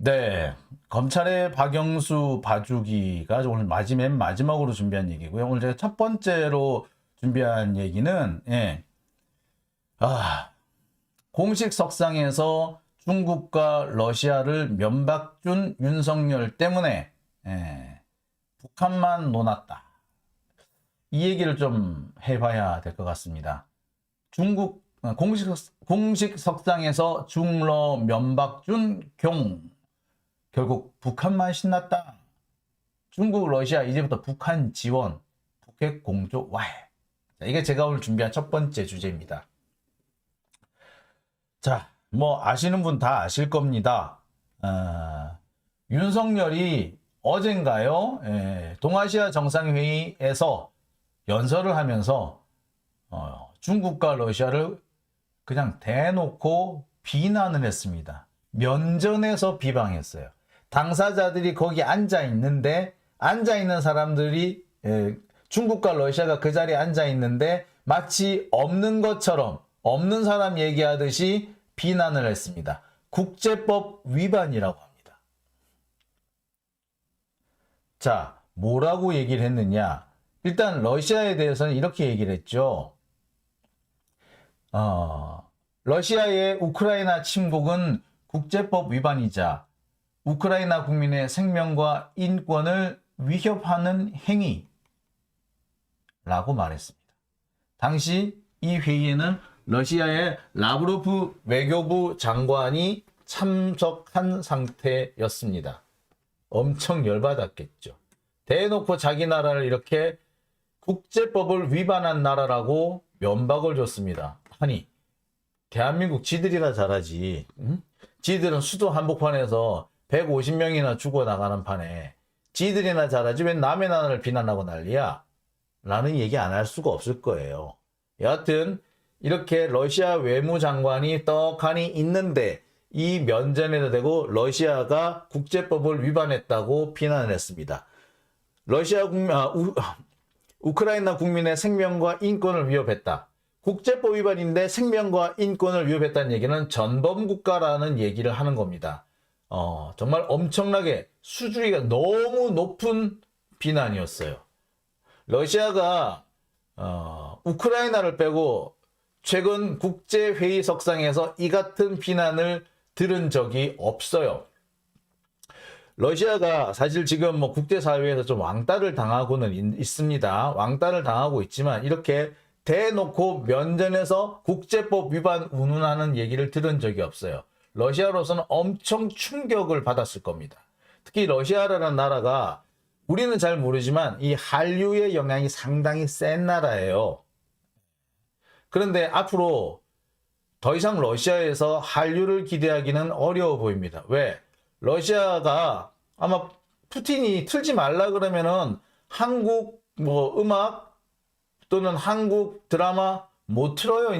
네, 검찰의 박영수 봐주기가 오늘 맨 마지막으로 준비한 얘기고요. 오늘 제가 첫 번째로 준비한 얘기는 공식 석상에서 중국과 러시아를 면박준 윤석열 때문에 북한만 논았다. 이 얘기를 좀 해봐야 될 것 같습니다. 중국 공식 석상에서 중러 면박준 결국 북한만 신났다. 중국, 러시아 이제부터 북한 지원, 북핵 공조 와해. 이게 제가 오늘 준비한 첫 번째 주제입니다. 자, 뭐 아시는 분 다 아실 겁니다. 윤석열이 어젠가요? 동아시아 정상회의에서 연설을 하면서 중국과 러시아를 그냥 대놓고 비난을 했습니다. 면전에서 비방했어요. 당사자들이 거기 앉아있는데 앉아있는 사람들이 중국과 러시아가 그 자리에 앉아있는데 마치 없는 것처럼 없는 사람 얘기하듯이 비난을 했습니다. 국제법 위반이라고 합니다. 자, 뭐라고 얘기를 했느냐? 일단 러시아에 대해서는 이렇게 얘기를 했죠. 러시아의 우크라이나 침공은 국제법 위반이자 우크라이나 국민의 생명과 인권을 위협하는 행위라고 말했습니다. 당시 이 회의에는 러시아의 라브로프 외교부 장관이 참석한 상태였습니다. 엄청 열받았겠죠. 대놓고 자기 나라를 이렇게 국제법을 위반한 나라라고 면박을 줬습니다. 아니, 대한민국 지들이나 잘하지. 응? 지들은 수도 한복판에서 150명이나 죽어나가는 판에 지들이나 잘하지 왜 남의 나라를 비난하고 난리야? 라는 얘기 안 할 수가 없을 거예요. 여하튼 이렇게 러시아 외무장관이 떡하니 있는데 이 면전에다 대고 러시아가 국제법을 위반했다고 비난을 했습니다. 우크라이나 국민의 생명과 인권을 위협했다. 국제법 위반인데 생명과 인권을 위협했다는 얘기는 전범국가라는 얘기를 하는 겁니다. 정말 엄청나게 수준이 너무 높은 비난이었어요. 러시아가 우크라이나를 빼고 최근 국제회의 석상에서 이 같은 비난을 들은 적이 없어요. 러시아가 사실 지금 뭐 국제사회에서 좀 왕따를 당하고는 있습니다. 왕따를 당하고 있지만 이렇게 대놓고 면전에서 국제법 위반 운운하는 얘기를 들은 적이 없어요. 러시아로서는 엄청 충격을 받았을 겁니다. 특히 러시아라는 나라가 우리는 잘 모르지만 이 한류의 영향이 상당히 센 나라예요. 그런데 앞으로 더 이상 러시아에서 한류를 기대하기는 어려워 보입니다. 왜? 러시아가 아마 푸틴이 틀지 말라 그러면은 한국 뭐 음악 또는 한국 드라마 못 틀어요.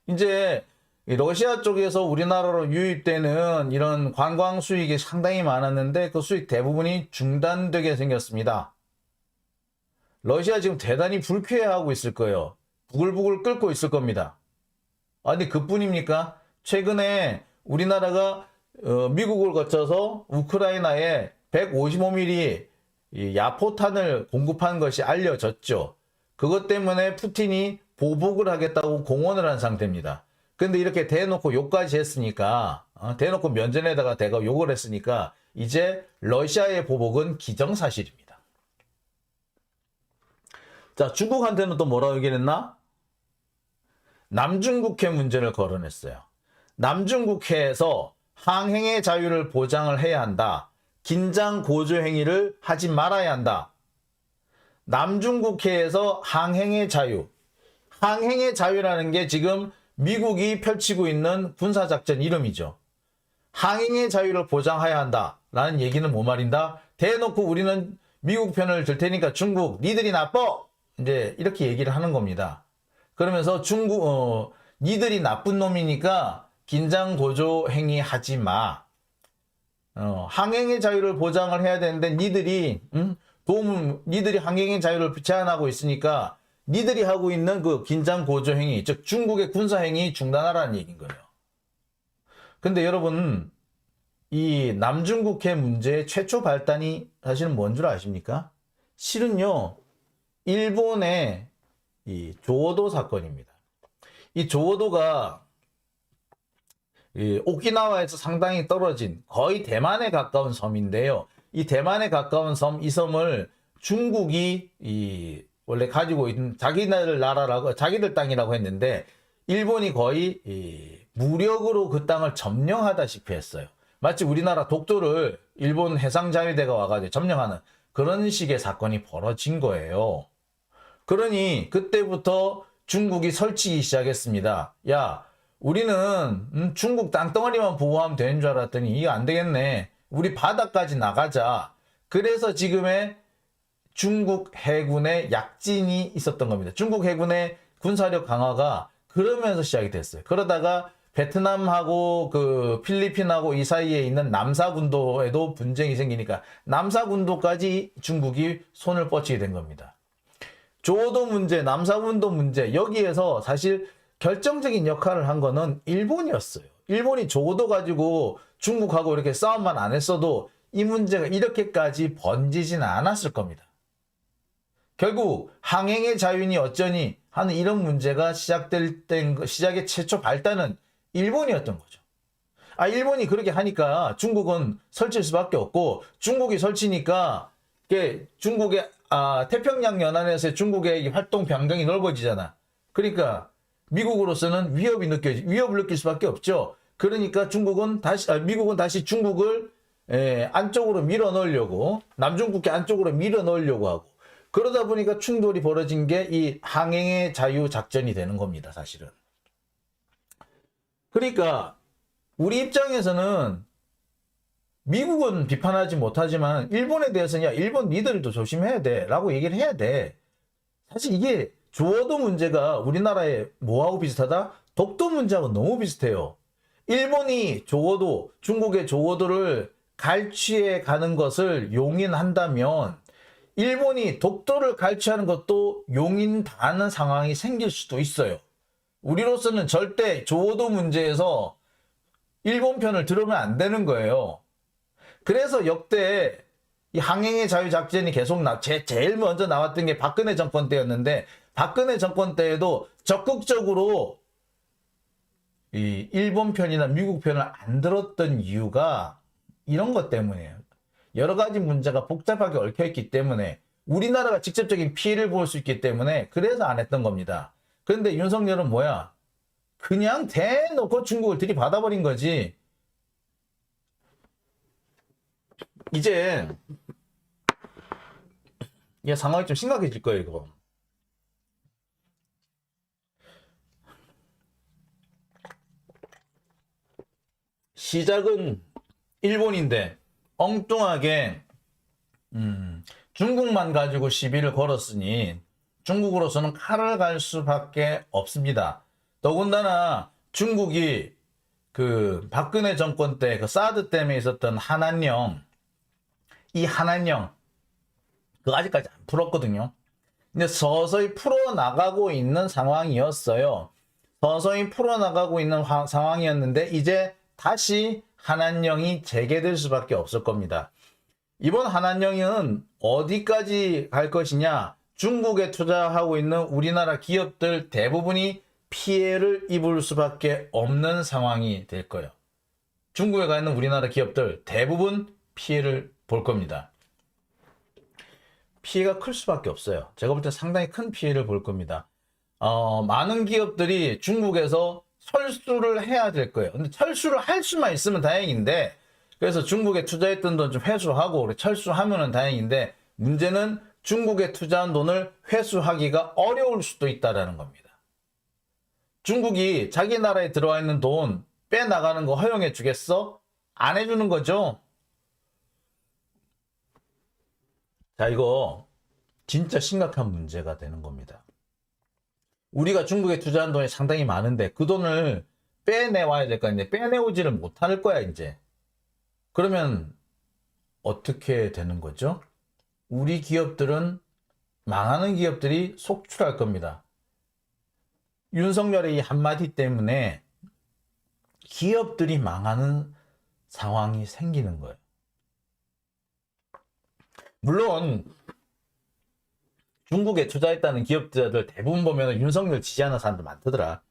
이제 러시아 쪽에서 우리나라로 유입되는 이런 관광 수익이 상당히 많았는데 그 수익 대부분이 중단되게 생겼습니다. 러시아 지금 대단히 불쾌해하고 있을 거예요. 부글부글 끓고 있을 겁니다. 근데 그뿐입니까? 최근에 우리나라가 미국을 거쳐서 우크라이나에 155mm 야포탄을 공급한 것이 알려졌죠. 그것 때문에 푸틴이 보복을 하겠다고 공언을 한 상태입니다. 근데 이렇게 대놓고 욕까지 했으니까 대놓고 면전에다가 대가 욕을 했으니까 이제 러시아의 보복은 기정사실입니다. 자, 중국한테는 또 뭐라고 얘기를 했나? 남중국해 문제를 거론했어요. 남중국해에서 항행의 자유를 보장을 해야 한다. 긴장 고조 행위를 하지 말아야 한다. 남중국해에서 항행의 자유. 항행의 자유라는 게 지금 미국이 펼치고 있는 군사작전 이름이죠. 항행의 자유를 보장해야 한다라는 얘기는 뭐 말인다? 대놓고 우리는 미국 편을 들 테니까 중국 니들이 나빠! 이제 이렇게 얘기를 하는 겁니다. 그러면서 니들이 나쁜 놈이니까 긴장 고조 행위 하지 마. 항행의 자유를 보장을 해야 되는데 니들이 항행의 자유를 제한하고 있으니까 니들이 하고 있는 그 긴장 고조 행위, 즉 중국의 군사 행위 중단하라는 얘기인 거예요. 근데 여러분, 이 남중국해 문제의 최초 발단이 사실은 뭔 줄 아십니까? 실은요, 일본의 이 조오도 사건입니다. 이 조오도가 이 오키나와에서 상당히 떨어진 거의 대만에 가까운 섬인데요. 이 대만에 가까운 섬, 이 섬을 중국이 원래 가지고 있는 자기들 나라라고, 자기들 땅이라고 했는데, 일본이 거의 무력으로 그 땅을 점령하다시피 했어요. 마치 우리나라 독도를 일본 해상자위대가 와가지고 점령하는 그런 식의 사건이 벌어진 거예요. 그러니 그때부터 중국이 설치기 시작했습니다. 야, 우리는 중국 땅덩어리만 보호하면 되는 줄 알았더니 이거 안 되겠네. 우리 바다까지 나가자. 그래서 지금의 중국 해군의 약진이 있었던 겁니다. 중국 해군의 군사력 강화가 그러면서 시작이 됐어요. 그러다가 베트남하고 그 필리핀하고 이 사이에 있는 남사군도에도 분쟁이 생기니까 남사군도까지 중국이 손을 뻗치게 된 겁니다. 조오도 문제, 남사군도 문제, 여기에서 사실 결정적인 역할을 한 거는 일본이었어요. 일본이 조오도 가지고 중국하고 이렇게 싸움만 안 했어도 이 문제가 이렇게까지 번지지는 않았을 겁니다. 결국 항행의 자유니 어쩌니 하는 이런 문제가 시작의 최초 발단은 일본이었던 거죠. 일본이 그렇게 하니까 중국은 설칠 수밖에 없고, 중국이 설치니까 중국의 태평양 연안에서의 중국의 활동 반경이 넓어지잖아. 그러니까 미국으로서는 위협을 느낄 수밖에 없죠. 그러니까 미국은 다시 중국을 안쪽으로 밀어 넣으려고, 남중국해 안쪽으로 밀어 넣으려고 하고, 그러다 보니까 충돌이 벌어진 게 이 항행의 자유 작전이 되는 겁니다, 사실은. 그러니까 우리 입장에서는 미국은 비판하지 못하지만 일본에 대해서는 야, 일본 니들도 조심해야 돼 라고 얘기를 해야 돼. 사실 이게 조오도 문제가 우리나라의 뭐하고 비슷하다? 독도 문제하고 너무 비슷해요. 일본이 중국의 조오도를 갈취해 가는 것을 용인한다면 일본이 독도를 갈취하는 것도 용인당하는 상황이 생길 수도 있어요. 우리로서는 절대 조오도 문제에서 일본 편을 들으면 안 되는 거예요. 그래서 역대 이 항행의 자유작전이 계속 제일 먼저 나왔던 게 박근혜 정권 때였는데, 박근혜 정권 때에도 적극적으로 이 일본 편이나 미국 편을 안 들었던 이유가 이런 것 때문이에요. 여러 가지 문제가 복잡하게 얽혀있기 때문에, 우리나라가 직접적인 피해를 볼 수 있기 때문에 그래서 안 했던 겁니다. 그런데 윤석열은 뭐야? 그냥 대놓고 중국을 들이받아버린 거지. 이제 이 상황이 좀 심각해질 거예요, 이거. 시작은 일본인데 엉뚱하게 중국만 가지고 시비를 걸었으니 중국으로서는 칼을 갈 수밖에 없습니다. 더군다나 중국이 그 박근혜 정권 때 그 사드 때문에 있었던 한한령, 이 한한령 그거 아직까지 안 풀었거든요. 근데 서서히 풀어나가고 있는 상황이었어요. 서서히 풀어나가고 있는 상황이었는데 이제 다시 한한령이 재개될 수밖에 없을 겁니다. 이번 한한령은 어디까지 갈 것이냐? 중국에 투자하고 있는 우리나라 기업들 대부분이 피해를 입을 수밖에 없는 상황이 될 거예요. 중국에 가 있는 우리나라 기업들 대부분 피해를 볼 겁니다. 피해가 클 수밖에 없어요. 제가 볼 때 상당히 큰 피해를 볼 겁니다. 많은 기업들이 중국에서 철수를 해야 될 거예요. 근데 철수를 할 수만 있으면 다행인데, 그래서 중국에 투자했던 돈 좀 회수하고 철수하면은 다행인데, 문제는 중국에 투자한 돈을 회수하기가 어려울 수도 있다는 겁니다. 중국이 자기 나라에 들어와 있는 돈 빼나가는 거 허용해 주겠어? 안 해주는 거죠? 자, 이거 진짜 심각한 문제가 되는 겁니다. 우리가 중국에 투자한 돈이 상당히 많은데 그 돈을 빼내와야 될 거 아닌데 빼내오지를 못할 거야, 이제. 그러면 어떻게 되는 거죠? 우리 기업들은, 망하는 기업들이 속출할 겁니다. 윤석열의 이 한마디 때문에 기업들이 망하는 상황이 생기는 거예요. 물론 중국에 투자했다는 기업자들 대부분 보면 윤석열 지지하는 사람들 많더라.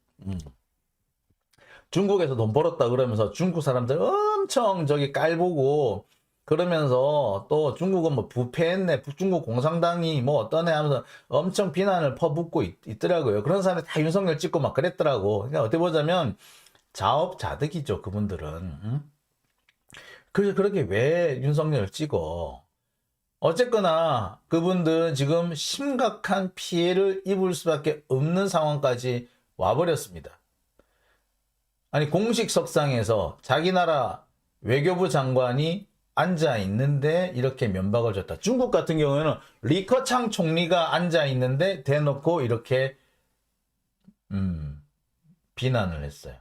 중국에서 돈 벌었다 그러면서 중국 사람들 엄청 저기 깔보고 그러면서 또 중국은 뭐 부패했네, 중국 공산당이 뭐 어떠네 하면서 엄청 비난을 퍼붓고 있더라고요. 그런 사람이 다 윤석열 찍고 막 그랬더라고. 그러니까 어떻게 보자면 자업자득이죠, 그분들은. 그래서 그렇게 왜 윤석열을 찍어? 어쨌거나 그분들은 지금 심각한 피해를 입을 수밖에 없는 상황까지 와버렸습니다. 아니, 공식 석상에서 자기 나라 외교부 장관이 앉아 있는데 이렇게 면박을 줬다. 중국 같은 경우에는 리커창 총리가 앉아 있는데 대놓고 이렇게 비난을 했어요.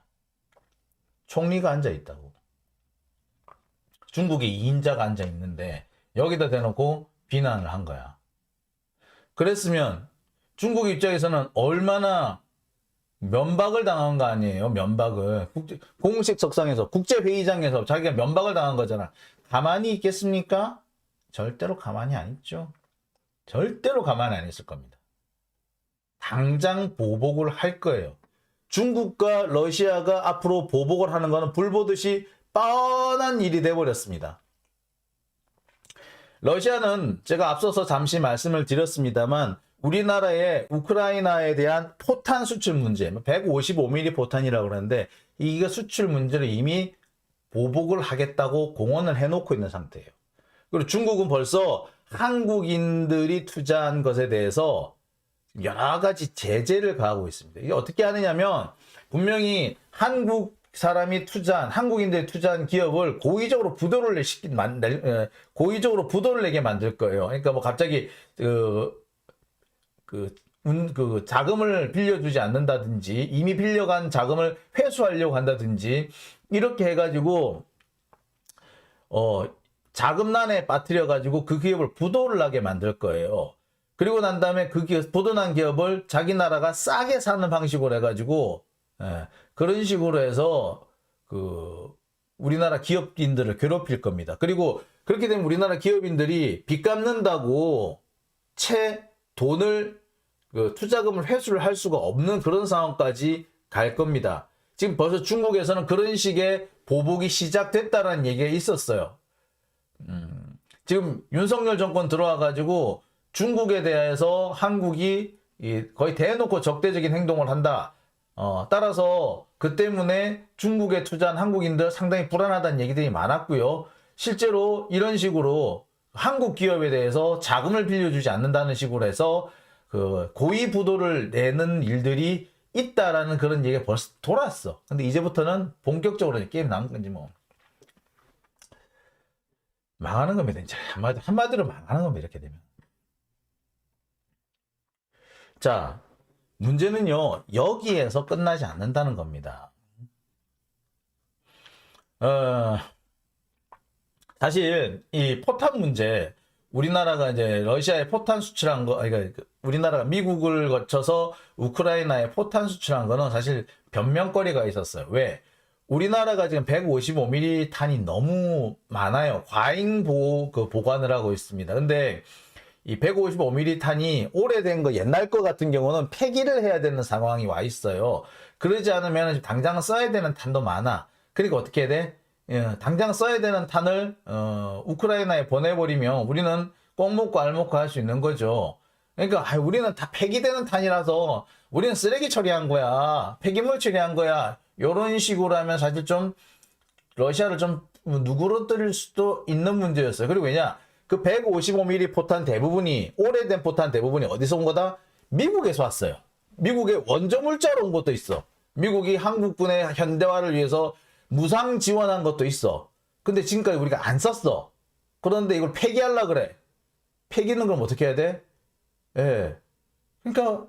총리가 앉아 있다고. 중국에 2인자가 앉아 있는데 여기다 대놓고 비난을 한 거야. 그랬으면 중국 입장에서는 얼마나 면박을 당한 거 아니에요. 면박을. 공식 석상에서, 국제회의장에서 자기가 면박을 당한 거잖아. 가만히 있겠습니까? 절대로 가만히 안 있죠. 절대로 가만히 안 있을 겁니다. 당장 보복을 할 거예요. 중국과 러시아가 앞으로 보복을 하는 거는 불보듯이 뻔한 일이 돼버렸습니다. 러시아는 제가 앞서서 잠시 말씀을 드렸습니다만 우리나라의 우크라이나에 대한 포탄 수출 문제, 155mm 포탄이라고 그러는데 이게 수출 문제를 이미 보복을 하겠다고 공언을 해놓고 있는 상태예요. 그리고 중국은 벌써 한국인들이 투자한 것에 대해서 여러 가지 제재를 가하고 있습니다. 이게 어떻게 하느냐면 분명히 한국인들이 투자한 기업을 고의적으로 부도를 내게 만들 거예요. 그러니까 뭐 갑자기 자금을 빌려주지 않는다든지 이미 빌려간 자금을 회수하려고 한다든지 이렇게 해가지고 자금난에 빠뜨려가지고 그 기업을 부도를 나게 만들 거예요. 그리고 난 다음에 그 부도난 기업을 자기 나라가 싸게 사는 방식으로 해가지고 그런 식으로 해서 우리나라 기업인들을 괴롭힐 겁니다. 그리고 그렇게 되면 우리나라 기업인들이 빚 갚는다고 돈을 투자금을 회수를 할 수가 없는 그런 상황까지 갈 겁니다. 지금 벌써 중국에서는 그런 식의 보복이 시작됐다라는 얘기가 있었어요. 지금 윤석열 정권 들어와가지고 중국에 대해서 한국이 거의 대놓고 적대적인 행동을 한다. 따라서 그 때문에 중국에 투자한 한국인들 상당히 불안하다는 얘기들이 많았고요. 실제로 이런 식으로 한국 기업에 대해서 자금을 빌려주지 않는다는 식으로 해서 고의 부도를 내는 일들이 있다라는 그런 얘기가 벌써 돌았어. 근데 이제부터는 본격적으로 게임 나온 건지 뭐. 망하는 겁니다. 이제 한마디로 망하는 겁니다. 이렇게 되면. 자, 문제는요, 여기에서 끝나지 않는다는 겁니다. 사실, 이 포탄 문제, 우리나라가 이제 러시아에 포탄 수출한 거, 그러니까 우리나라가 미국을 거쳐서 우크라이나에 포탄 수출한 거는 사실 변명거리가 있었어요. 왜? 우리나라가 지금 155mm 탄이 너무 많아요. 과잉 보관을 하고 있습니다. 근데 이 155mm 탄이 오래된 거, 옛날 거 같은 경우는 폐기를 해야 되는 상황이 와 있어요. 그러지 않으면 당장 써야 되는 탄도 많아. 그러니까 어떻게 해야 돼? 당장 써야 되는 탄을 우크라이나에 보내버리면 우리는 꼭 먹고 알 먹고 할 수 있는 거죠. 그러니까 우리는 다 폐기되는 탄이라서 우리는 쓰레기 처리한 거야. 폐기물 처리한 거야. 이런 식으로 하면 사실 좀 러시아를 좀 누그러뜨릴 수도 있는 문제였어요. 그리고 왜냐? 그 155mm 포탄 대부분이, 오래된 포탄 대부분이 어디서 온 거다? 미국에서 왔어요. 미국의 원조 물자로 온 것도 있어. 미국이 한국군의 현대화를 위해서 무상 지원한 것도 있어. 근데 지금까지 우리가 안 썼어. 그런데 이걸 폐기하려고 그래. 폐기는 그럼 어떻게 해야 돼? 예. 그러니까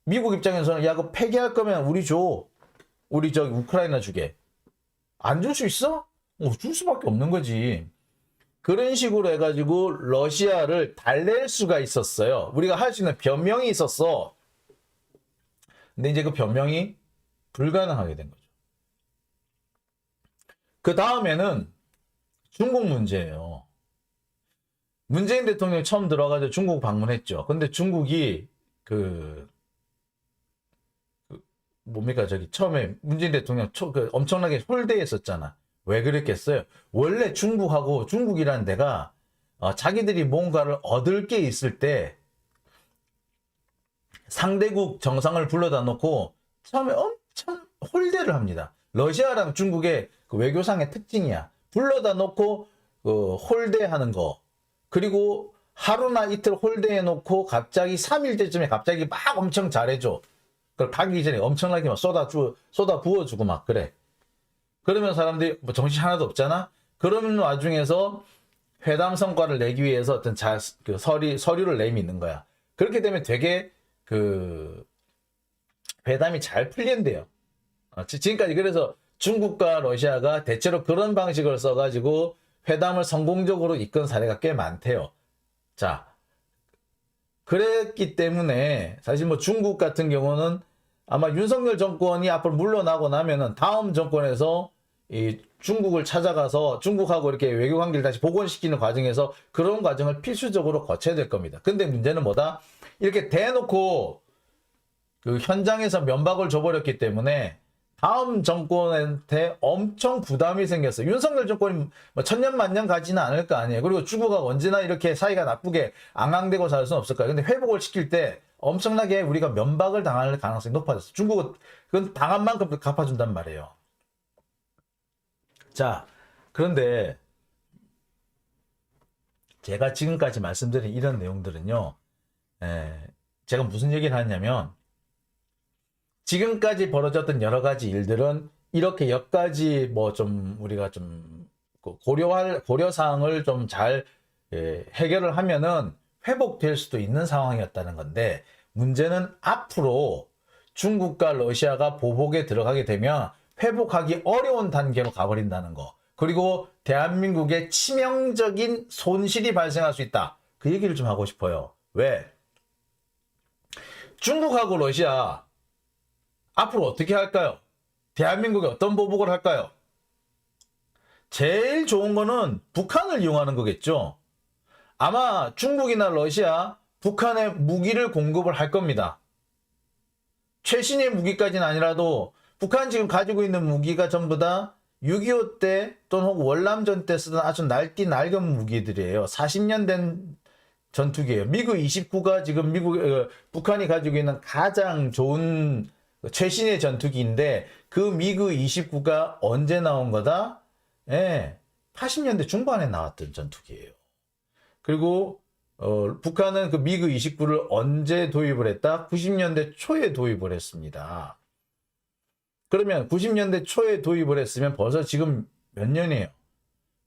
미국 입장에서는 야, 그거 폐기할 거면 우리 줘. 우리 저기 우크라이나 주게. 안 줄 수 있어? 줄 수밖에 없는 거지. 그런 식으로 해가지고 러시아를 달랠 수가 있었어요. 우리가 할 수 있는 변명이 있었어. 근데 이제 그 변명이 불가능하게 된 거죠. 그 다음에는 중국 문제예요. 문재인 대통령이 처음 들어가서 중국 방문했죠. 근데 중국이 뭡니까, 처음에 문재인 대통령 엄청나게 홀대했었잖아. 왜 그랬겠어요? 원래 중국이라는 데가 자기들이 뭔가를 얻을 게 있을 때 상대국 정상을 불러다 놓고 처음에 엄청 홀대를 합니다. 러시아랑 중국의 그 외교상의 특징이야. 불러다 놓고 홀대하는 거. 그리고 하루나 이틀 홀대해 놓고 갑자기 3일째쯤에 갑자기 막 엄청 잘해줘. 그걸 가기 전에 엄청나게 막 쏟아 부어주고 막 그래. 그러면 사람들이 뭐 정신 하나도 없잖아? 그러는 와중에서 회담 성과를 내기 위해서 어떤 서류를 내미는 거야. 그렇게 되면 되게 회담이 잘 풀린대요. 지금까지 그래서 중국과 러시아가 대체로 그런 방식을 써가지고 회담을 성공적으로 이끈 사례가 꽤 많대요. 자, 그랬기 때문에 사실 뭐 중국 같은 경우는 아마 윤석열 정권이 앞으로 물러나고 나면은 다음 정권에서 이 중국을 찾아가서 중국하고 이렇게 외교 관계를 다시 복원시키는 과정에서 그런 과정을 필수적으로 거쳐야 될 겁니다. 근데 문제는 뭐다? 이렇게 대놓고 그 현장에서 면박을 줘버렸기 때문에 다음 정권한테 엄청 부담이 생겼어요. 윤석열 정권이 뭐 천년만년 가지는 않을 거 아니에요. 그리고 중국하고 언제나 이렇게 사이가 나쁘게 앙앙대고 살 수는 없을 거예요. 근데 회복을 시킬 때 엄청나게 우리가 면박을 당할 가능성이 높아졌어요. 중국은 그건 당한 만큼 갚아준단 말이에요. 자, 그런데 제가 지금까지 말씀드린 이런 내용들은요, 제가 무슨 얘기를 하냐면, 지금까지 벌어졌던 여러 가지 일들은 이렇게 몇 가지 뭐 좀 우리가 좀 고려사항을 좀 잘 해결을 하면은 회복될 수도 있는 상황이었다는 건데, 문제는 앞으로 중국과 러시아가 보복에 들어가게 되면 회복하기 어려운 단계로 가버린다는 거. 그리고 대한민국에 치명적인 손실이 발생할 수 있다. 그 얘기를 좀 하고 싶어요. 왜? 중국하고 러시아 앞으로 어떻게 할까요? 대한민국에 어떤 보복을 할까요? 제일 좋은 거는 북한을 이용하는 거겠죠. 아마 중국이나 러시아, 북한에 무기를 공급을 할 겁니다. 최신의 무기까지는 아니라도 북한 지금 가지고 있는 무기가 전부 다 6.25 때 또는 월남전 때 쓰던 아주 낡은 무기들이에요. 40년 된 전투기예요. 미그 29가 지금 북한이 가지고 있는 가장 좋은 최신의 전투기인데 그 미그 29가 언제 나온 거다? 80년대 중반에 나왔던 전투기예요. 그리고 북한은 그 미그 29를 언제 도입을 했다? 90년대 초에 도입을 했습니다. 그러면 90년대 초에 도입을 했으면 벌써 지금 몇 년이에요?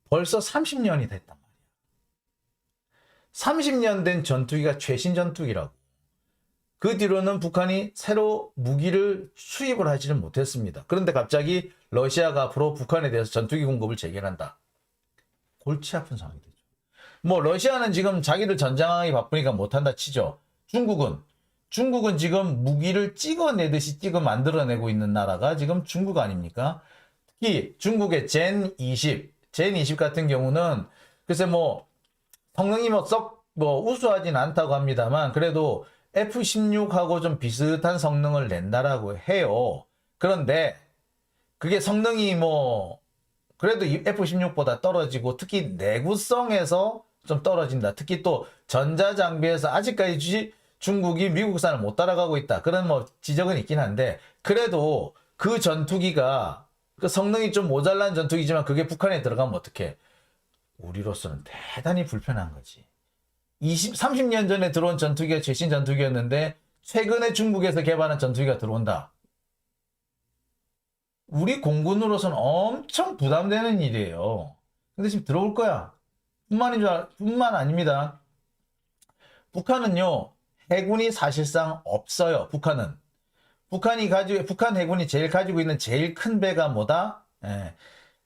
벌써 30년이 됐단 말이야. 30년 된 전투기가 최신 전투기라고. 그 뒤로는 북한이 새로 무기를 수입을 하지는 못했습니다. 그런데 갑자기 러시아가 앞으로 북한에 대해서 전투기 공급을 재개한다. 골치 아픈 상황이 되죠. 뭐 러시아는 지금 자기들 전장하기 바쁘니까 못한다 치죠. 중국은 지금 무기를 찍어내듯이 만들어내고 있는 나라가 지금 중국 아닙니까? 특히 중국의 젠20 같은 경우는 글쎄 뭐 성능이 썩 우수하진 않다고 합니다만 그래도 F-16하고 좀 비슷한 성능을 낸다라고 해요. 그런데 그게 성능이 그래도 F-16보다 떨어지고 특히 내구성에서 좀 떨어진다. 특히 또 전자장비에서 아직까지 중국이 미국산을 못 따라가고 있다. 그런 지적은 있긴 한데 그래도 그 전투기가 그 성능이 좀 모자란 전투기지만 그게 북한에 들어가면 어떡해? 우리로서는 대단히 불편한 거지. 30년 전에 들어온 전투기가 최신 전투기였는데 최근에 중국에서 개발한 전투기가 들어온다. 우리 공군으로서는 엄청 부담되는 일이에요. 근데 지금 들어올 거야. 뿐만 아닙니다. 북한은요, 해군이 사실상 없어요. 북한 해군이 가지고 있는 제일 큰 배가 뭐다?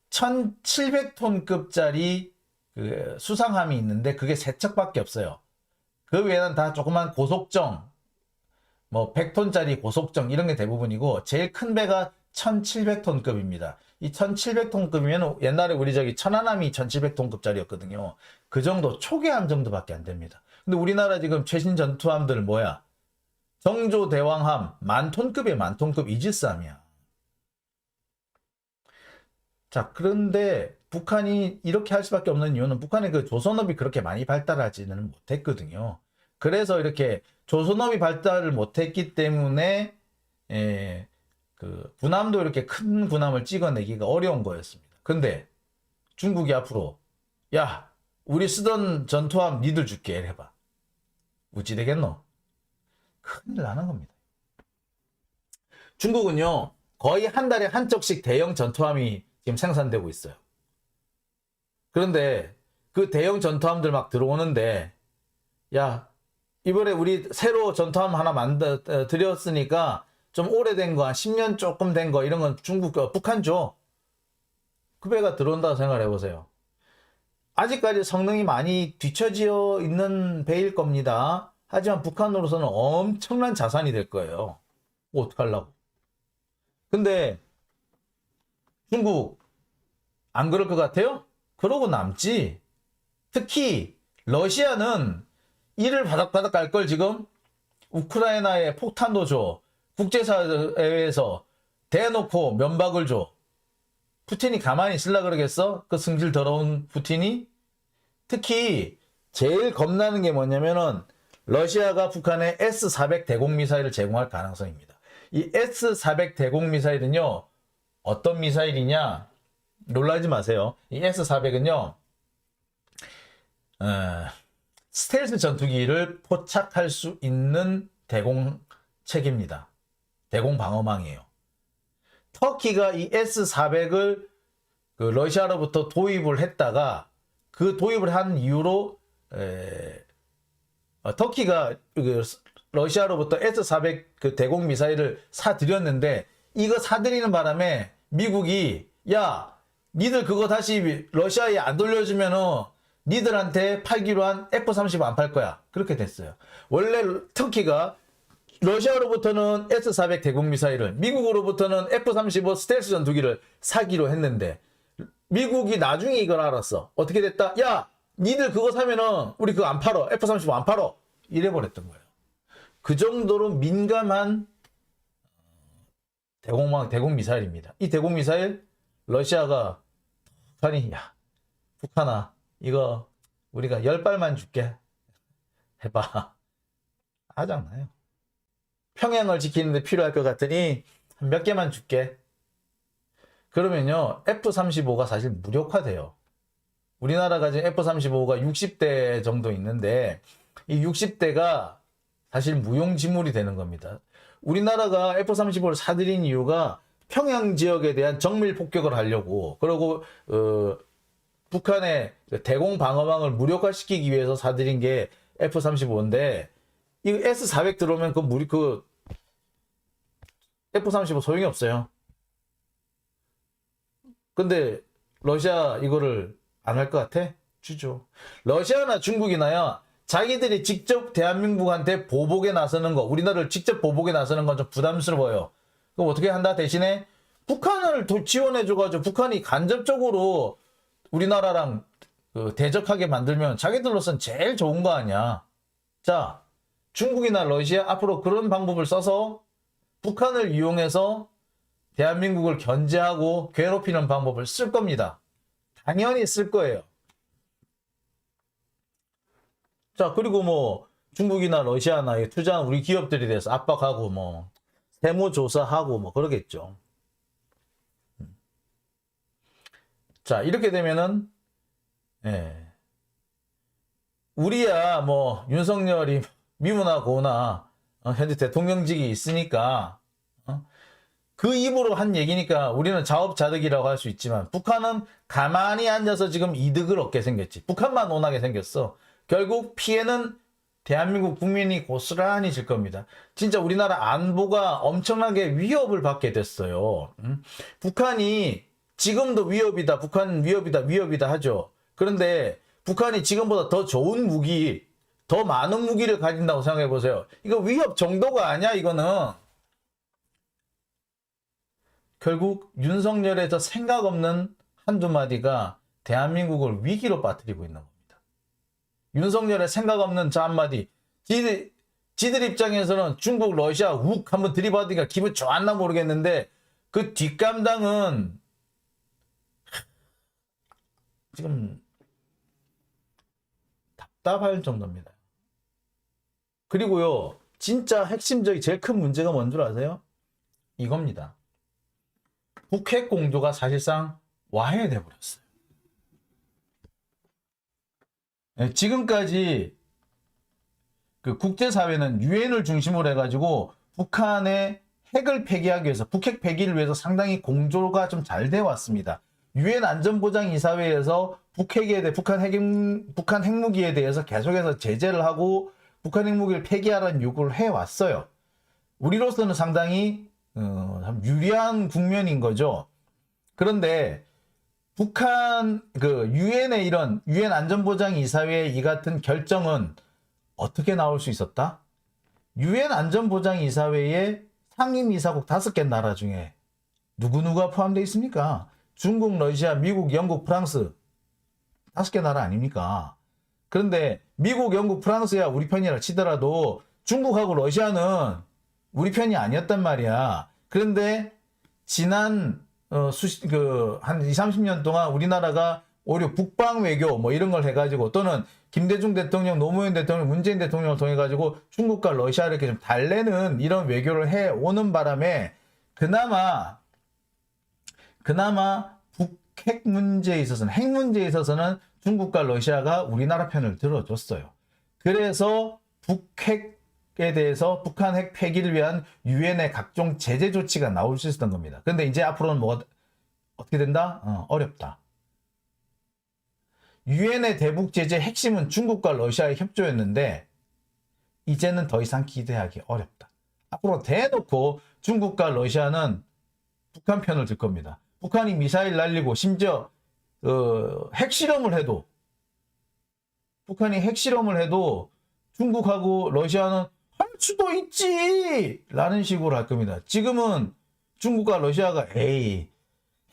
1700톤급짜리 그 수상함이 있는데 그게 3척밖에 없어요. 그 외에는 다 조그만 고속정, 100톤짜리 고속정 이런 게 대부분이고 제일 큰 배가 1700톤급입니다. 이 1700톤급이면 옛날에 우리 저기 천안함이 1700톤급짜리였거든요. 그 정도 초계함 정도밖에 안 됩니다. 근데 우리나라 지금 최신 전투함들 뭐야? 정조대왕함 10,000톤급의 10,000톤급 이지스함이야. 자, 그런데 북한이 이렇게 할 수밖에 없는 이유는 북한의 그 조선업이 그렇게 많이 발달하지는 못했거든요. 그래서 이렇게 조선업이 발달을 못했기 때문에 그 군함도 이렇게 큰 군함을 찍어내기가 어려운 거였습니다. 근데 중국이 앞으로 야, 우리 쓰던 전투함 니들 줄게 해봐. 어찌 되겠노? 큰일 나는 겁니다. 중국은요, 거의 한 달에 한 척씩 대형 전투함이 지금 생산되고 있어요. 그런데 그 대형 전투함들 막 들어오는데, 야, 이번에 우리 새로 전투함 하나 들였으니까 좀 오래된 거, 한 10년 조금 된 거, 이런 건 북한 줘. 그 배가 들어온다고 생각해 보세요. 아직까지 성능이 많이 뒤처지어 있는 배일 겁니다. 하지만 북한으로서는 엄청난 자산이 될 거예요. 어떡하려고. 근데 중국 안 그럴 것 같아요? 그러고 남지. 특히 러시아는 이를 바닥바닥 갈 걸 지금 우크라이나에 폭탄도 줘. 국제사회에서 대놓고 면박을 줘. 푸틴이 가만히 있으려 그러겠어? 그 승질 더러운 푸틴이? 특히 제일 겁나는 게 뭐냐면은 러시아가 북한에 S-400 대공미사일을 제공할 가능성입니다. 이 S-400 대공미사일은요, 어떤 미사일이냐? 놀라지 마세요. 이 S-400은요, 스텔스 전투기를 포착할 수 있는 대공체계입니다. 대공방어망이에요. 터키가 이 S-400을 그 러시아로부터 도입을 했다가 그 도입을 한 이후로 터키가 그 러시아로부터 S-400 그 대공 미사일을 사들였는데 이거 사들이는 바람에 미국이 야, 니들 그거 다시 러시아에 안 돌려주면은 니들한테 팔기로 한 F-35 안 팔 거야. 그렇게 됐어요. 원래 터키가 러시아로부터는 S-400 대공 미사일을, 미국으로부터는 F-35 스텔스 전투기를 사기로 했는데 미국이 나중에 이걸 알았어. 어떻게 됐다? 야, 니들 그거 사면은 우리 그거 안 팔어. F-35 안 팔어. 이래버렸던 거예요. 그 정도로 민감한 대공 미사일입니다. 이 대공 미사일 러시아가 북한이 야, 북한아 이거 우리가 10발만 줄게 해봐. 하잖아요. 평양을 지키는데 필요할 것 같으니 몇 개만 줄게. 그러면요, F-35가 사실 무력화돼요. 우리나라가 지금 F-35가 60대 정도 있는데 이 60대가 사실 무용지물이 되는 겁니다. 우리나라가 F-35를 사들인 이유가 평양 지역에 대한 정밀 폭격을 하려고, 그리고 북한의 대공 방어망을 무력화시키기 위해서 사들인 게 F-35인데 이 S-400 들어오면 그 F-35 소용이 없어요. 근데 러시아 이거를 안 할 것 같아? 주죠. 러시아나 중국이나야 자기들이 직접 대한민국한테 보복에 나서는 거, 우리나라를 직접 보복에 나서는 건 좀 부담스러워요. 그럼 어떻게 한다? 대신에 북한을 지원해줘가지고 북한이 간접적으로 우리나라랑 대적하게 만들면 자기들로선 제일 좋은 거 아니야. 자, 중국이나 러시아 앞으로 그런 방법을 써서 북한을 이용해서 대한민국을 견제하고 괴롭히는 방법을 쓸 겁니다. 당연히 쓸 거예요. 자, 그리고 뭐 중국이나 러시아나 투자한 우리 기업들에 대해서 압박하고 뭐 세무조사하고 뭐 그러겠죠. 자, 이렇게 되면은 우리야 뭐 윤석열이 미우나 고우나 현재 대통령직이 있으니까 그 입으로 한 얘기니까 우리는 자업자득이라고 할 수 있지만 북한은 가만히 앉아서 지금 이득을 얻게 생겼지. 북한만 원하게 생겼어. 결국 피해는 대한민국 국민이 고스란히 질 겁니다. 진짜 우리나라 안보가 엄청나게 위협을 받게 됐어요. 북한이 지금도 위협이다, 북한 위협이다 하죠. 그런데 북한이 지금보다 더 좋은 무기, 더 많은 무기를 가진다고 생각해 보세요. 이거 위협 정도가 아니야, 이거는. 결국 윤석열의 저 생각 없는 한두 마디가 대한민국을 위기로 빠뜨리고 있는 겁니다. 윤석열의 생각 없는 저 한마디, 지들 입장에서는 중국, 러시아 욱 한번 들이받으니까 기분 좋았나 모르겠는데 그 뒷감당은 지금 답답할 정도입니다. 그리고요, 진짜 핵심적인 제일 큰 문제가 뭔 줄 아세요? 이겁니다. 북핵 공조가 사실상 와해돼 버렸어요. 지금까지 그 국제사회는 유엔을 중심으로 해가지고 북한의 핵을 폐기하기 위해서, 북핵 폐기를 위해서 상당히 공조가 좀 잘 돼 왔습니다. 유엔 안전보장이사회에서 북핵에 대해, 북한 핵무기에 대해서 계속해서 제재를 하고 북한 핵무기를 폐기하라는 요구를 해왔어요. 우리로서는 상당히 유리한 국면인 거죠. 그런데 북한 유엔의 이런 유엔 안전보장이사회의 이 같은 결정은 어떻게 나올 수 있었다? 유엔 안전보장이사회에 상임이사국 5개 나라 중에 누구누가 포함되어 있습니까? 중국, 러시아, 미국, 영국, 프랑스 5개 나라 아닙니까? 그런데 미국, 영국, 프랑스야 우리 편이라 치더라도 중국하고 러시아는 우리 편이 아니었단 말이야. 그런데 지난 한 20, 30년 동안 우리나라가 오히려 북방 외교 뭐 이런 걸 해가지고 또는 김대중 대통령, 노무현 대통령, 문재인 대통령을 통해가지고 중국과 러시아를 이렇게 좀 달래는 이런 외교를 해오는 바람에 그나마 북핵 문제에 있어서는, 핵 문제에 있어서는 중국과 러시아가 우리나라 편을 들어줬어요. 그래서 북핵에 대해서 북한 핵 폐기를 위한 유엔의 각종 제재 조치가 나올 수 있었던 겁니다. 그런데 이제 앞으로는 뭐가 어떻게 된다? 어렵다. 유엔의 대북 제재 핵심은 중국과 러시아의 협조였는데 이제는 더 이상 기대하기 어렵다. 앞으로 대놓고 중국과 러시아는 북한 편을 들 겁니다. 북한이 미사일 날리고 심지어 핵실험을 해도, 북한이 핵실험을 해도 중국하고 러시아는 할 수도 있지 라는 식으로 할 겁니다. 지금은 중국과 러시아가 에이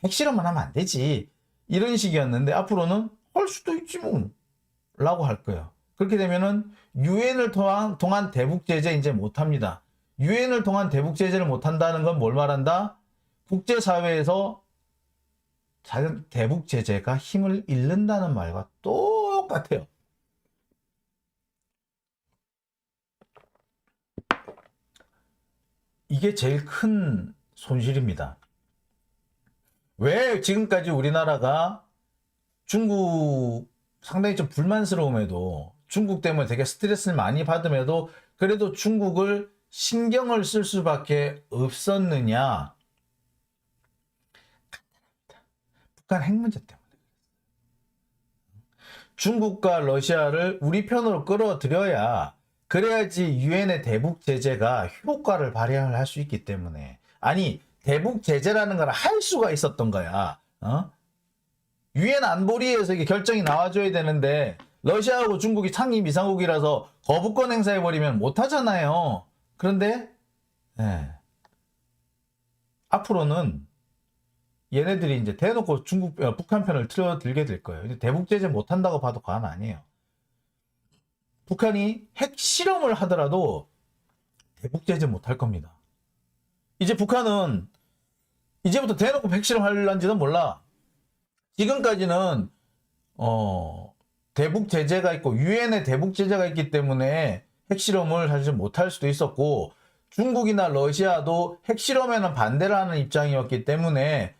핵실험만 하면 안 되지 이런 식이었는데 앞으로는 할 수도 있지 뭐 라고 할 거예요. 그렇게 되면은 유엔을 통한 대북 제재 이제 못합니다. 유엔을 통한 대북 제재를 못한다는 건 뭘 말한다? 국제사회에서 대북 제재가 힘을 잃는다는 말과 똑같아요. 이게 제일 큰 손실입니다. 왜 지금까지 우리나라가 중국 상당히 좀 불만스러움에도, 중국 때문에 되게 스트레스를 많이 받음에도 그래도 중국을 신경을 쓸 수밖에 없었느냐? 북한 핵 문제 때문에. 중국과 러시아를 우리 편으로 끌어들여야, 그래야지 유엔의 대북 제재가 효과를 발휘할 수 있기 때문에. 아니, 대북 제재라는 걸 할 수가 있었던 거야. 유엔 안보리에서 이게 결정이 나와줘야 되는데 러시아하고 중국이 상임 이사국이라서 거부권 행사해버리면 못하잖아요. 그런데 앞으로는 얘네들이 이제 대놓고 북한 편을 틀어들게 될 거예요. 대북 제재 못한다고 봐도 과언 아니에요. 북한이 핵 실험을 하더라도 대북 제재 못할 겁니다. 이제 북한은 이제부터 대놓고 핵 실험할런지는 몰라. 지금까지는 대북 제재가 있고 유엔의 대북 제재가 있기 때문에 핵실험을 사실 못할 수도 있었고, 중국이나 러시아도 핵실험에는 반대를 하는 입장이었기 때문에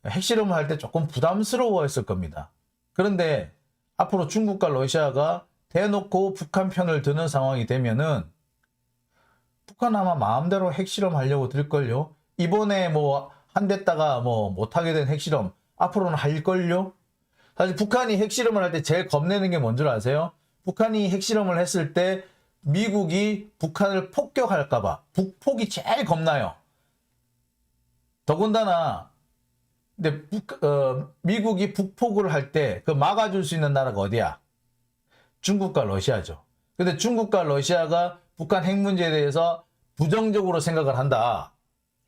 핵실험을 할 때 조금 부담스러워했을 겁니다. 그런데 앞으로 중국과 러시아가 대놓고 북한 편을 드는 상황이 되면은 북한 아마 마음대로 핵실험 하려고 들걸요. 이번에 뭐 한 대다가 뭐 못하게 된 핵실험 앞으로는 할걸요? 사실 북한이 핵실험을 할 때 제일 겁내는 게 뭔 줄 아세요? 북한이 핵실험을 했을 때 미국이 북한을 폭격할까봐 북폭이 제일 겁나요. 더군다나 근데 미국이 북폭을 할 때 그 막아줄 수 있는 나라가 어디야? 중국과 러시아죠. 근데 중국과 러시아가 북한 핵 문제에 대해서 부정적으로 생각을 한다.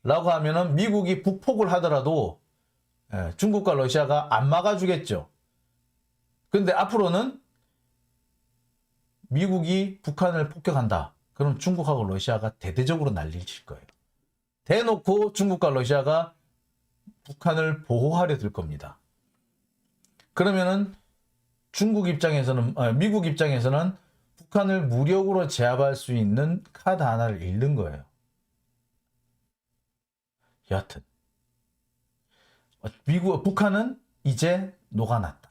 라고 하면은 미국이 북폭을 하더라도 중국과 러시아가 안 막아주겠죠. 근데 앞으로는 미국이 북한을 폭격한다. 그럼 중국하고 러시아가 대대적으로 난리를 칠 거예요. 대놓고 중국과 러시아가 북한을 보호하려 들 겁니다. 그러면은 미국 입장에서는 북한을 무력으로 제압할 수 있는 카드 하나를 잃는 거예요. 여하튼 북한은 이제 녹아났다.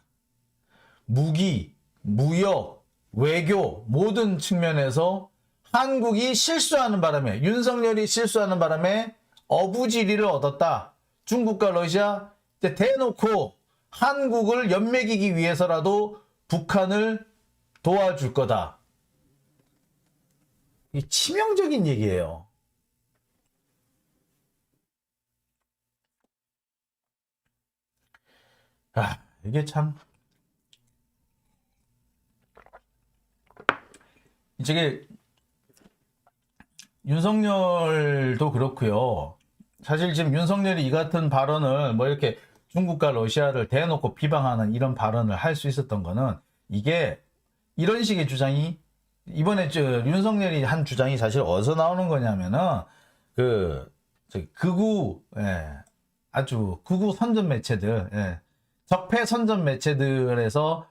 무기, 무역, 외교 모든 측면에서 한국이 실수하는 바람에, 윤석열이 실수하는 바람에 어부지리를 얻었다. 중국과 러시아 대놓고 한국을 연맥이기 위해서라도 북한을 도와줄 거다. 이 치명적인 얘기예요. 이게 참 이게 윤석열도 그렇고요. 사실 지금 윤석열이 이 같은 발언을 뭐 이렇게 중국과 러시아를 대놓고 비방하는 이런 발언을 할 수 있었던 거는 이게 이런 식의 주장이 이번에 윤석열이 한 주장이 사실 어디서 나오는 거냐면은 아주 극우 선전 매체들, 적폐 선전 매체들에서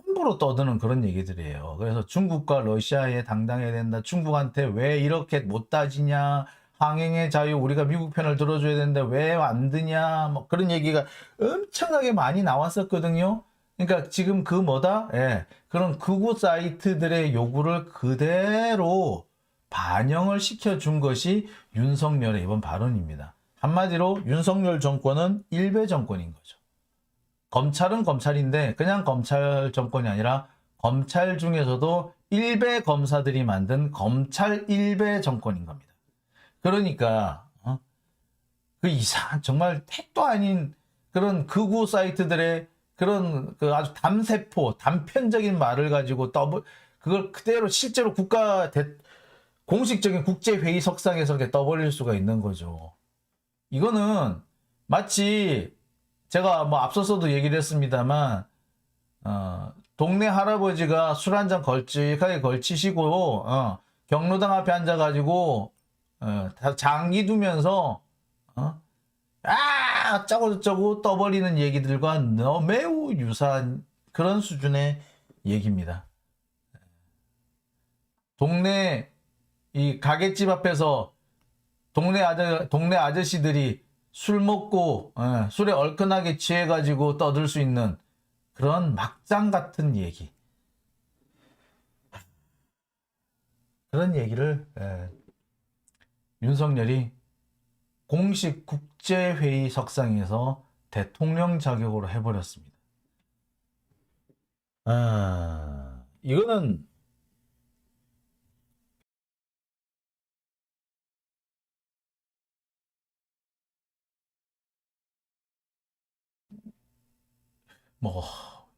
함부로 떠드는 그런 얘기들이에요. 그래서 중국과 러시아에 당당해야 된다. 중국한테 왜 이렇게 못 따지냐. 항행의 자유 우리가 미국 편을 들어줘야 되는데 왜 안 드냐. 뭐 그런 얘기가 엄청나게 많이 나왔었거든요. 그러니까 지금 그런 극우 사이트들의 요구를 그대로 반영을 시켜준 것이 윤석열의 이번 발언입니다. 한마디로 윤석열 정권은 일베 정권인 거죠. 검찰은 검찰인데 그냥 검찰 정권이 아니라 검찰 중에서도 일베 검사들이 만든 검찰 일베 정권인 겁니다. 그러니까 그 이상한 정말 택도 아닌 그런 극우 사이트들의 그런 그 아주 단편적인 말을 가지고 그걸 그대로 실제로 공식적인 국제회의석상에서 이렇게 떠벌릴 수가 있는 거죠. 이거는 마치 제가 뭐 앞서서도 얘기를 했습니다만 동네 할아버지가 술 한잔 걸찍하게 걸치시고 경로당 앞에 앉아가지고 장기 두면서 어쩌고 떠버리는 얘기들과 매우 유사한 그런 수준의 얘기입니다. 동네 이 가게집 앞에서 동네 아저씨들이 술 먹고 술에 얼큰하게 취해가지고 떠들 수 있는 그런 막장 같은 얘기. 그런 얘기를 윤석열이 공식 국제회의 석상에서 대통령 자격으로 해버렸습니다. 이거는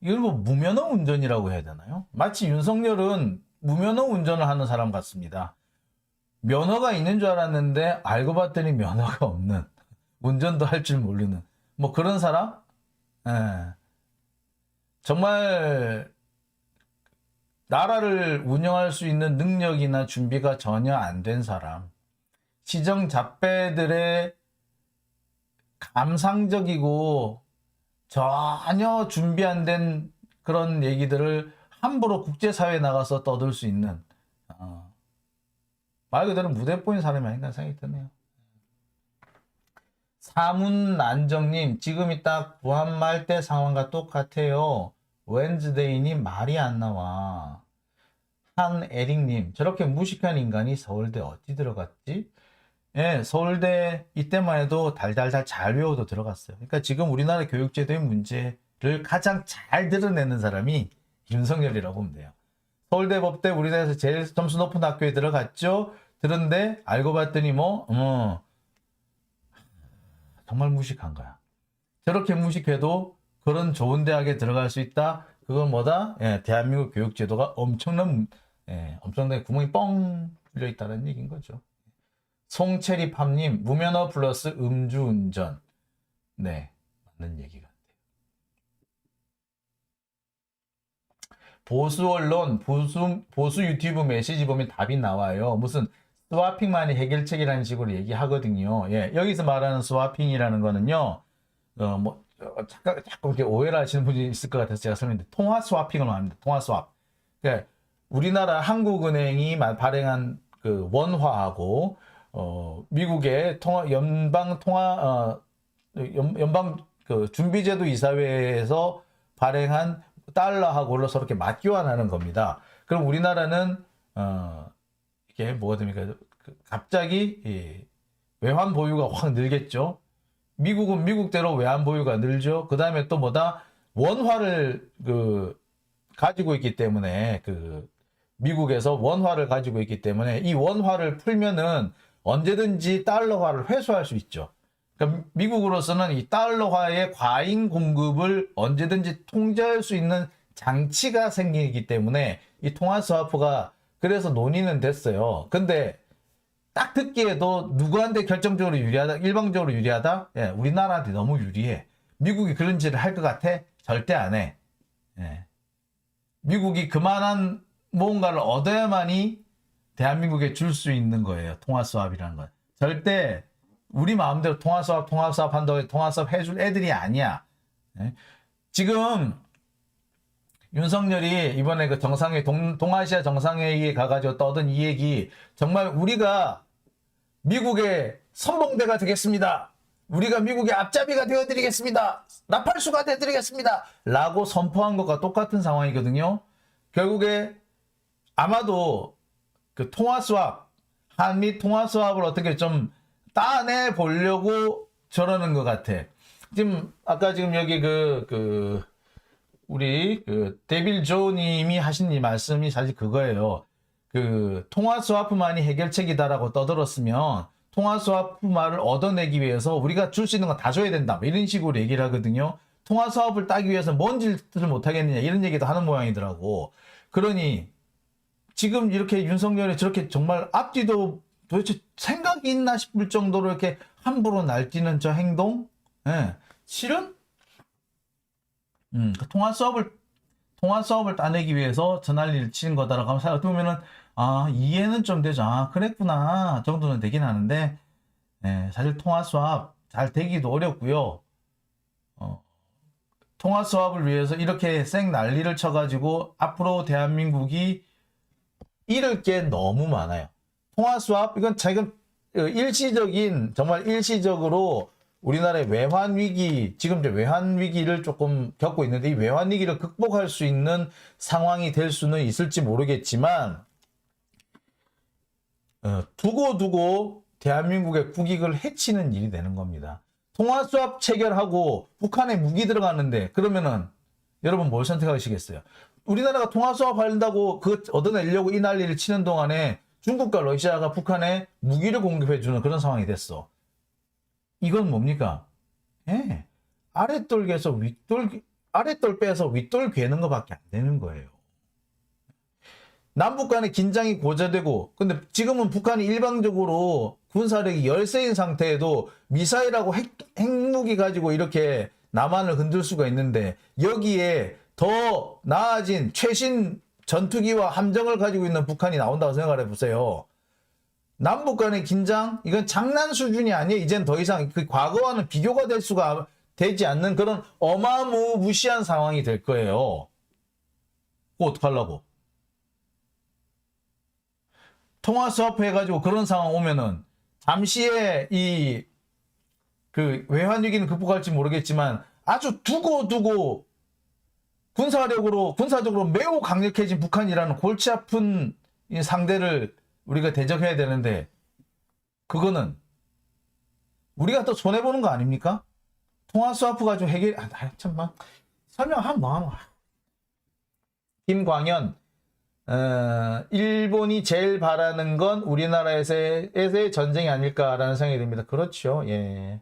이걸 무면허 운전이라고 해야 되나요? 마치 윤석열은 무면허 운전을 하는 사람 같습니다. 면허가 있는 줄 알았는데 알고 봤더니 면허가 없는, 운전도 할 줄 모르는 그런 사람? 정말 나라를 운영할 수 있는 능력이나 준비가 전혀 안 된 사람, 시정 잡배들의 감상적이고 전혀 준비 안 된 그런 얘기들을 함부로 국제사회에 나가서 떠들 수 있는 말 그대로 무대뽀인 사람이 아닌가 생각이 드네요. 사문난정님, 지금이 딱 부한말 때 상황과 똑같아요. 웬즈데이님 말이 안 나와. 한에릭님, 저렇게 무식한 인간이 서울대 어디 들어갔지? 예, 서울대 이때만 해도 달달달 잘 외워도 들어갔어요. 그러니까 지금 우리나라 교육제도의 문제를 가장 잘 드러내는 사람이 윤석열이라고 보면 돼요. 서울대 법대 우리나라에서 제일 점수 높은 학교에 들어갔죠. 들었는데 알고 봤더니 정말 무식한 거야. 저렇게 무식해도 그런 좋은 대학에 들어갈 수 있다. 그건 뭐다? 대한민국 교육제도가 엄청나게 구멍이 뻥 뚫려 있다는 얘기인 거죠. 송체리팜님, 무면허 플러스 음주운전. 네, 맞는 얘기 같아요. 보수 언론, 보수 유튜브 메시지 보면 답이 나와요. 무슨 스와핑만이 해결책이라는 식으로 얘기하거든요. 예, 여기서 말하는 스와핑이라는 거는요, 자꾸 이렇게 오해를 하시는 분이 있을 것 같아서 제가 설명드릴게요. 통화 스와핑을 말합니다. 통화 스왑. 그러니까 우리나라 한국은행이 발행한 그 원화하고 미국의 연방 그 준비제도 이사회에서 발행한 달러하고를 서로 이렇게 맞교환하는 겁니다. 그럼 우리나라는 이게 뭐가 됩니까? 갑자기 외환 보유가 확 늘겠죠. 미국은 미국대로 외환 보유가 늘죠. 그 다음에 또 원화를 가지고 있기 때문에 미국에서 원화를 가지고 있기 때문에 이 원화를 풀면은 언제든지 달러화를 회수할 수 있죠. 그러니까 미국으로서는 이 달러화의 과잉 공급을 언제든지 통제할 수 있는 장치가 생기기 때문에 이 통화 스와프가 그래서 논의는 됐어요. 근데 딱 듣기에도 누구한테 결정적으로 유리하다, 일방적으로 유리하다? 예, 우리나라한테 너무 유리해. 미국이 그런 짓을 할 것 같아? 절대 안 해. 예. 미국이 그만한 뭔가를 얻어야만이 대한민국에 줄 수 있는 거예요. 통화 스왑이라는 건. 절대 우리 마음대로 통화 스왑 한다고 통화 스왑 해줄 애들이 아니야. 예? 지금 윤석열이 이번에 그 정상회 동아시아 정상회의에 가가지고 떠든 이 얘기, 정말 우리가 미국의 선봉대가 되겠습니다. 우리가 미국의 앞잡이가 되어드리겠습니다. 나팔수가 되어드리겠습니다. 라고 선포한 것과 똑같은 상황이거든요. 결국에 아마도 그 통화 스왑, 한미 통화 스왑을 어떻게 좀 따내 보려고 저러는 것 같아. 지금 아까 지금 여기 우리 데빌 조님이 하신 이 말씀이 사실 그거예요. 통화 스와프만이 해결책이다라고 떠들었으면 통화 스와프만을 얻어내기 위해서 우리가 줄 수 있는 건 다 줘야 된다, 이런 식으로 얘기를 하거든요. 통화 스왑을 따기 위해서 뭔 짓을 못하겠느냐, 이런 얘기도 하는 모양이더라고. 그러니 지금 이렇게 윤석열이 저렇게 정말 앞뒤도 도대체 생각이 있나 싶을 정도로 이렇게 함부로 날뛰는 저 행동, 예, 실은 통화 수업을 따내기 위해서 저 난리를 치는 거다라고 하면 어떻게 보면은 이해는 좀 되죠. 그랬구나 정도는 되긴 하는데, 사실 통화 수업 잘 되기도 어렵고요. 통화 수업을 위해서 이렇게 쌩 난리를 쳐가지고 앞으로 대한민국이 잃을 게 너무 많아요. 통화 수업 이건 지금 정말 일시적으로 우리나라의 외환 위기, 지금 이제 외환 위기를 조금 겪고 있는데, 이 외환 위기를 극복할 수 있는 상황이 될 수는 있을지 모르겠지만, 두고두고 대한민국의 국익을 해치는 일이 되는 겁니다. 통화 수합 체결하고 북한에 무기 들어가는데, 그러면은 여러분 뭘 선택하시겠어요? 우리나라가 통화 수합 한다고 얻어내려고 이 난리를 치는 동안에 중국과 러시아가 북한에 무기를 공급해주는 그런 상황이 됐어. 이건 뭡니까? 예. 아랫돌 빼서 윗돌 괴는 것밖에 안 되는 거예요. 남북 간의 긴장이 고조되고, 근데 지금은 북한이 일방적으로 군사력이 열세인 상태에도 미사일하고 핵무기 가지고 이렇게 남한을 흔들 수가 있는데, 여기에 더 나아진 최신 전투기와 함정을 가지고 있는 북한이 나온다고 생각을 해보세요. 남북 간의 긴장, 이건 장난 수준이 아니에요. 이젠 더 이상 과거와는 비교가 될 수가 되지 않는 그런 어마무시한 상황이 될 거예요. 그거 어떡하려고? 통화 수업 해가지고 그런 상황 오면은 잠시에 외환위기는 극복할지 모르겠지만, 아주 두고 군사적으로 매우 강력해진 북한이라는 골치 아픈 상대를 우리가 대적해야 되는데, 그거는 우리가 또 손해보는 거 아닙니까? 통화 스와프 가지고 참만 설명하면 뭐하노. 김광현, 일본이 제일 바라는 건 우리나라에서의 전쟁이 아닐까라는 생각이 듭니다. 그렇죠. 예.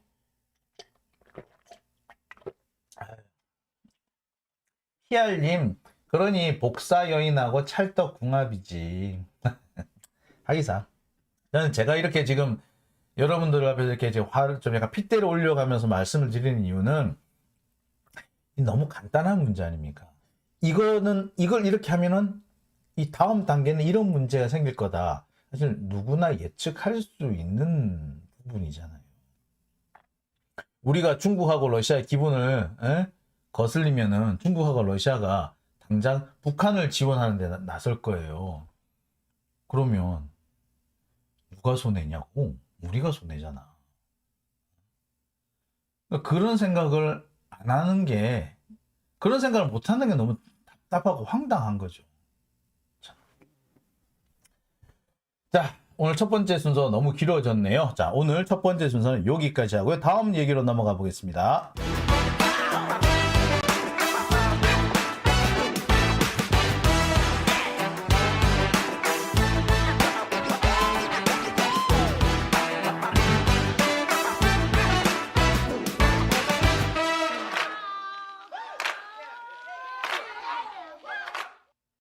희알님, 그러니 복사 여인하고 찰떡궁합이지. 하기사. 저는 제가 이렇게 지금 여러분들 앞에서 이렇게 이제 화를 좀 약간 핏대를 올려가면서 말씀을 드리는 이유는 너무 간단한 문제 아닙니까? 이걸 이렇게 하면은 이 다음 단계는 이런 문제가 생길 거다. 사실 누구나 예측할 수 있는 부분이잖아요. 우리가 중국하고 러시아의 기분을 거슬리면은 중국하고 러시아가 당장 북한을 지원하는 데 나설 거예요. 그러면 누가 손해냐고? 우리가 손해잖아. 그러니까 그런 생각을 안 하는 게, 그런 생각을 못 하는 게 너무 답답하고 황당한 거죠. 자, 오늘 첫 번째 순서 너무 길어졌네요. 자, 오늘 첫 번째 순서는 여기까지 하고요. 다음 얘기로 넘어가 보겠습니다.